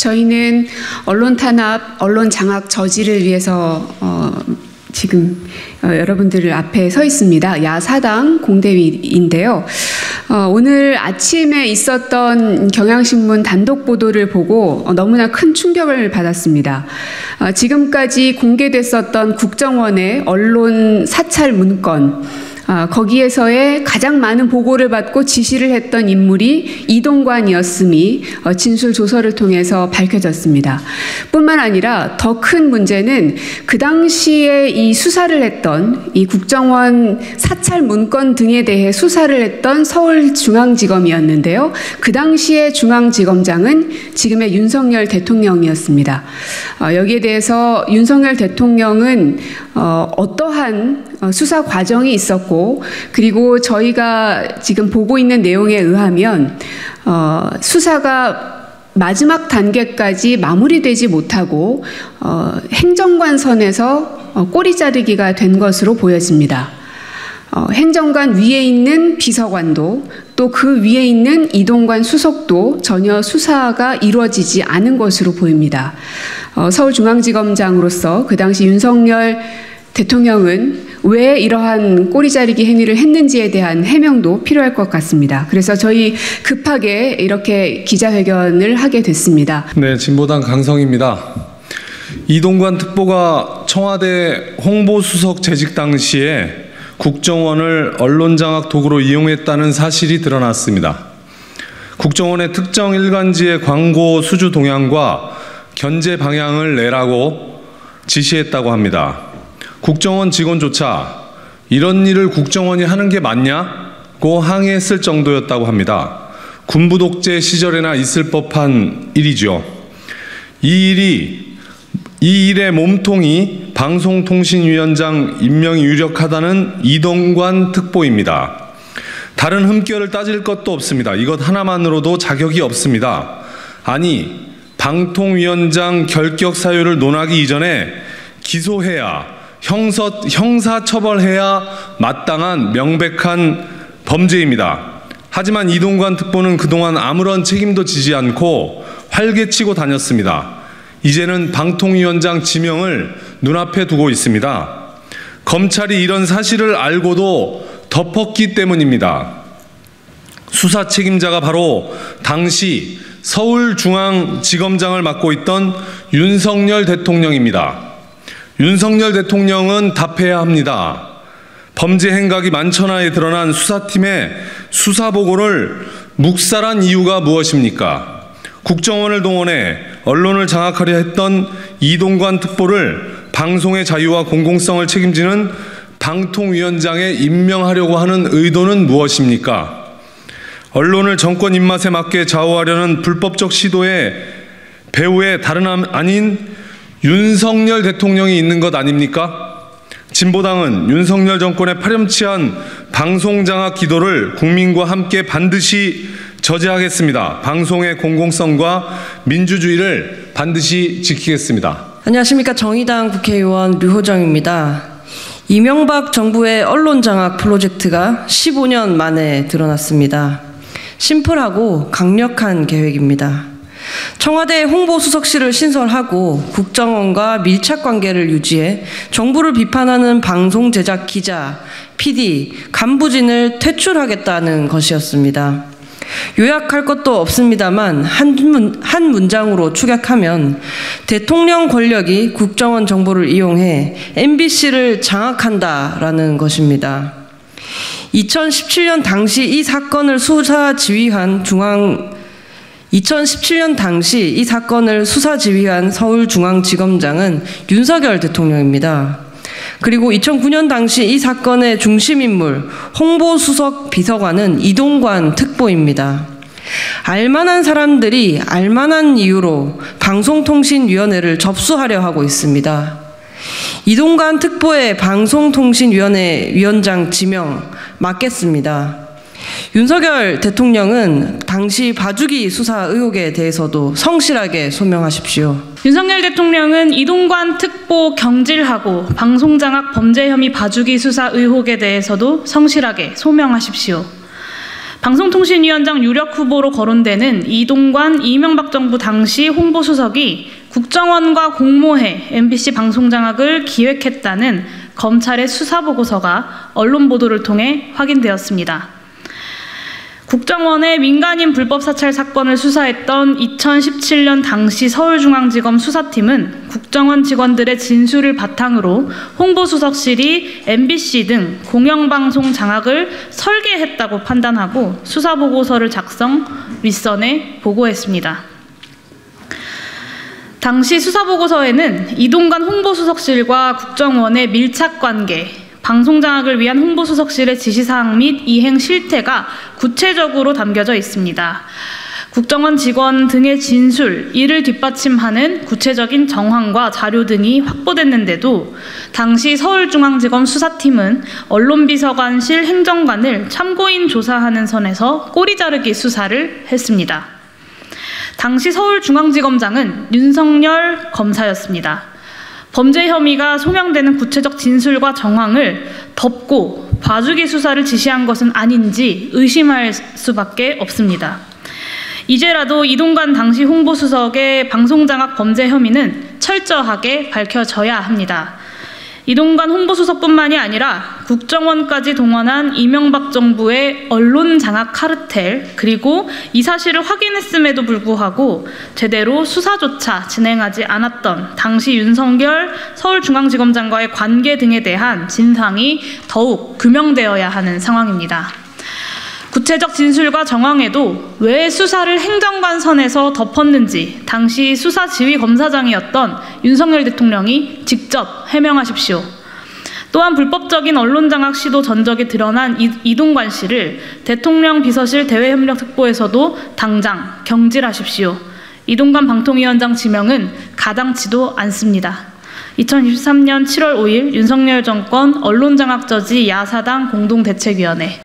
저희는 언론 탄압, 언론 장악 저지를 위해서 지금 여러분들 앞에 서 있습니다. 야사당 공대위인데요. 오늘 아침에 있었던 경향신문 단독 보도를 보고 너무나 큰 충격을 받았습니다. 지금까지 공개됐었던 국정원의 언론 사찰 문건, 거기에서의 가장 많은 보고를 받고 지시를 했던 인물이 이동관이었음이 진술 조서를 통해서 밝혀졌습니다. 뿐만 아니라 더 큰 문제는 그 당시에 이 수사를 했던 이 국정원 사찰 문건 등에 대해 수사를 했던 서울중앙지검이었는데요. 그 당시에 중앙지검장은 지금의 윤석열 대통령이었습니다. 여기에 대해서 윤석열 대통령은 어떠한 수사 과정이 있었고, 그리고 저희가 지금 보고 있는 내용에 의하면 수사가 마지막 단계까지 마무리되지 못하고 행정관 선에서 꼬리 자르기가 된 것으로 보여집니다. 행정관 위에 있는 비서관도 또 그 위에 있는 이동관 수석도 전혀 수사가 이루어지지 않은 것으로 보입니다. 서울중앙지검장으로서 그 당시 윤석열 대통령은 왜 이러한 꼬리 자르기 행위를 했는지에 대한 해명도 필요할 것 같습니다. 그래서 저희 급하게 이렇게 기자회견을 하게 됐습니다. 네, 진보당 강성입니다. 이동관 특보가 청와대 홍보수석 재직 당시에 국정원을 언론장악 도구로 이용했다는 사실이 드러났습니다. 국정원의 특정 일간지의 광고 수주 동향과 견제 방향을 내라고 지시했다고 합니다. 국정원 직원조차 이런 일을 국정원이 하는 게 맞냐고 항의했을 정도였다고 합니다. 군부 독재 시절에나 있을 법한 일이죠. 이 일의 몸통이 방송통신위원장 임명이 유력하다는 이동관 특보입니다. 다른 흠결을 따질 것도 없습니다. 이것 하나만으로도 자격이 없습니다. 아니, 방통위원장 결격 사유를 논하기 이전에 기소해야, 형사처벌해야 마땅한 명백한 범죄입니다. 하지만 이동관 특보는 그동안 아무런 책임도 지지 않고 활개치고 다녔습니다. 이제는 방통위원장 지명을 눈앞에 두고 있습니다. 검찰이 이런 사실을 알고도 덮었기 때문입니다. 수사 책임자가 바로 당시 서울중앙지검장을 맡고 있던 윤석열 대통령입니다. 윤석열 대통령은 답해야 합니다. 범죄 행각이 만천하에 드러난 수사팀의 수사보고를 묵살한 이유가 무엇입니까? 국정원을 동원해 언론을 장악하려 했던 이동관 특보를 방송의 자유와 공공성을 책임지는 방통위원장에 임명하려고 하는 의도는 무엇입니까? 언론을 정권 입맛에 맞게 좌우하려는 불법적 시도에 배후에 다른 아닌 윤석열 대통령이 있는 것 아닙니까? 진보당은 윤석열 정권의 파렴치한 방송장악 기도를 국민과 함께 반드시 저지하겠습니다. 방송의 공공성과 민주주의를 반드시 지키겠습니다. 안녕하십니까. 정의당 국회의원 류호정입니다. 이명박 정부의 언론장악 프로젝트가 15년 만에 드러났습니다. 심플하고 강력한 계획입니다. 청와대 홍보수석실을 신설하고 국정원과 밀착관계를 유지해 정부를 비판하는 방송 제작 기자, PD, 간부진을 퇴출하겠다는 것이었습니다. 요약할 것도 없습니다만 한 문장으로 축약하면 대통령 권력이 국정원 정보를 이용해 MBC를 장악한다라는 것입니다. 2017년 당시 이 사건을 수사 지휘한 서울중앙지검장은 윤석열 대통령입니다. 그리고 2009년 당시 이 사건의 중심인물 홍보수석 비서관은 이동관 특보입니다. 알만한 사람들이 알만한 이유로 방송통신위원회를 접수하려 하고 있습니다. 이동관 특보의 방송통신위원회 위원장 지명 맞겠습니다. 윤석열 대통령은 당시 봐주기 수사 의혹에 대해서도 성실하게 소명하십시오. 윤석열 대통령은 이동관 특보 경질하고 방송장악 범죄 혐의 봐주기 수사 의혹에 대해서도 성실하게 소명하십시오. 방송통신위원장 유력 후보로 거론되는 이동관 이명박 정부 당시 홍보수석이 국정원과 공모해 MBC 방송장악을 기획했다는 검찰의 수사보고서가 언론 보도를 통해 확인되었습니다. 국정원의 민간인 불법 사찰 사건을 수사했던 2017년 당시 서울중앙지검 수사팀은 국정원 직원들의 진술을 바탕으로 홍보수석실이 MBC 등 공영방송 장악을 설계했다고 판단하고 수사보고서를 작성, 윗선에 보고했습니다. 당시 수사보고서에는 이동관 홍보수석실과 국정원의 밀착관계, 방송장악을 위한 홍보수석실의 지시사항 및 이행 실태가 구체적으로 담겨져 있습니다. 국정원 직원 등의 진술, 이를 뒷받침하는 구체적인 정황과 자료 등이 확보됐는데도 당시 서울중앙지검 수사팀은 언론비서관실 행정관을 참고인 조사하는 선에서 꼬리 자르기 수사를 했습니다. 당시 서울중앙지검장은 윤석열 검사였습니다. 범죄 혐의가 소명되는 구체적 진술과 정황을 덮고 봐주기 수사를 지시한 것은 아닌지 의심할 수밖에 없습니다. 이제라도 이동관 당시 홍보수석의 방송장악 범죄 혐의는 철저하게 밝혀져야 합니다. 이동관 홍보수석뿐만이 아니라 국정원까지 동원한 이명박 정부의 언론장악 카르텔, 그리고 이 사실을 확인했음에도 불구하고 제대로 수사조차 진행하지 않았던 당시 윤석열 서울중앙지검장과의 관계 등에 대한 진상이 더욱 규명되어야 하는 상황입니다. 구체적 진술과 정황에도 왜 수사를 행정관 선에서 덮었는지 당시 수사지휘검사장이었던 윤석열 대통령이 직접 해명하십시오. 또한 불법적인 언론장악 시도 전적이 드러난 이동관 씨를 대통령 비서실 대외협력특보에서도 당장 경질하십시오. 이동관 방통위원장 지명은 가당치도 않습니다. 2023년 7월 5일 윤석열 정권 언론장악 저지 야사당 공동대책위원회